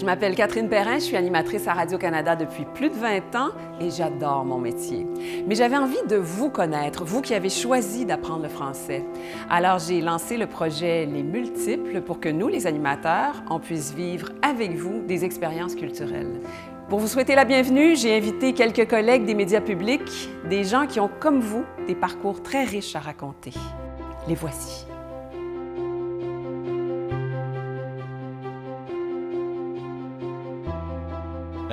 Je m'appelle Catherine Perrin, je suis animatrice à Radio-Canada depuis plus de 20 ans et j'adore mon métier. Mais j'avais envie de vous connaître, vous qui avez choisi d'apprendre le français. Alors j'ai lancé le projet Les Multiples pour que nous, les animateurs, on puisse vivre avec vous des expériences culturelles. Pour vous souhaiter la bienvenue, j'ai invité quelques collègues des médias publics, des gens qui ont, comme vous, des parcours très riches à raconter. Les voici.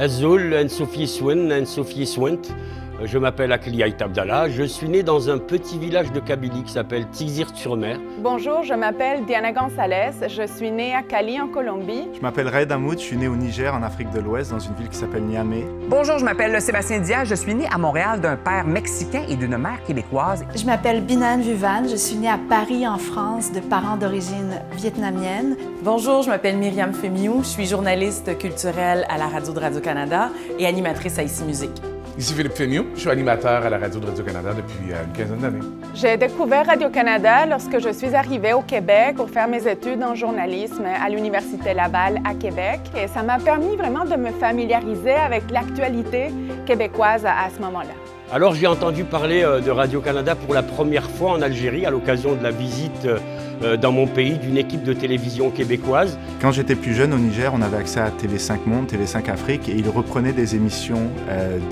Azul, Anne-Sophie Swin, Anne-Sophie Swint. Je m'appelle Akli Aït Abdallah. Je suis né dans un petit village de Kabylie qui s'appelle Tizirt-sur-Mer. Bonjour, je m'appelle Diana Gonzalez. Je suis née à Cali, en Colombie. Je m'appelle Raed Hamoud, je suis né au Niger, en Afrique de l'Ouest, dans une ville qui s'appelle Niamey. Bonjour, je m'appelle Sébastien Diaz. Je suis né à Montréal d'un père mexicain et d'une mère québécoise. Je m'appelle Binan Vuvan. Je suis née à Paris, en France, de parents d'origine vietnamienne. Bonjour, je m'appelle Myriam Femiou. Je suis journaliste culturelle à la radio de Radio-Canada et animatrice à Ici Musique. Ici Philippe Fémieux, je suis animateur à la radio de Radio-Canada depuis une quinzaine d'années. J'ai découvert Radio-Canada lorsque je suis arrivée au Québec pour faire mes études en journalisme à l'Université Laval à Québec. Et ça m'a permis vraiment de me familiariser avec l'actualité québécoise à ce moment-là. Alors j'ai entendu parler de Radio-Canada pour la première fois en Algérie à l'occasion de la visite dans mon pays d'une équipe de télévision québécoise. Quand j'étais plus jeune au Niger, on avait accès à TV5 Monde, TV5 Afrique, et ils reprenaient des émissions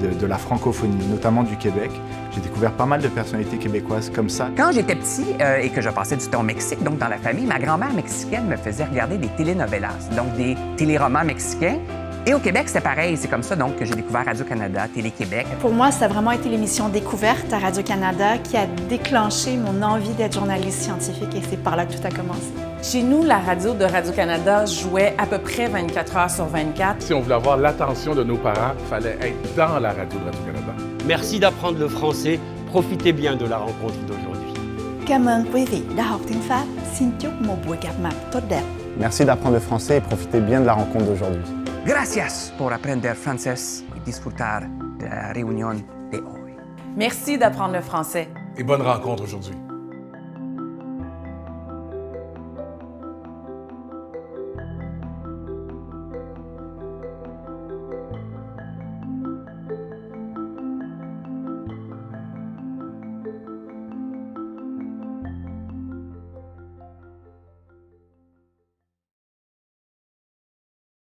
de la francophonie, notamment du Québec. J'ai découvert pas mal de personnalités québécoises comme ça. Quand j'étais petit et que je passais du temps au Mexique, donc dans la famille, ma grand-mère mexicaine me faisait regarder des telenovelas, donc des téléromans mexicains. Et au Québec, c'est pareil, c'est comme ça donc que j'ai découvert Radio-Canada, Télé-Québec. Pour moi, ça a vraiment été l'émission Découverte à Radio-Canada qui a déclenché mon envie d'être journaliste scientifique et c'est par là que tout a commencé. Chez nous, la radio de Radio-Canada jouait à peu près 24 heures sur 24. Si on voulait avoir l'attention de nos parents, il fallait être dans la radio de Radio-Canada. Merci d'apprendre le français. Profitez bien de la rencontre d'aujourd'hui. Cảm ơn quý vị đã học tiếng Pháp. Xin chúc một buổi gặp mặt tốt đẹp. Merci d'apprendre le français et profitez bien de la rencontre d'aujourd'hui. Gracias por aprender francés y disfrutar de la réunion de hoy. Merci d'apprendre le français. Et bonne rencontre aujourd'hui.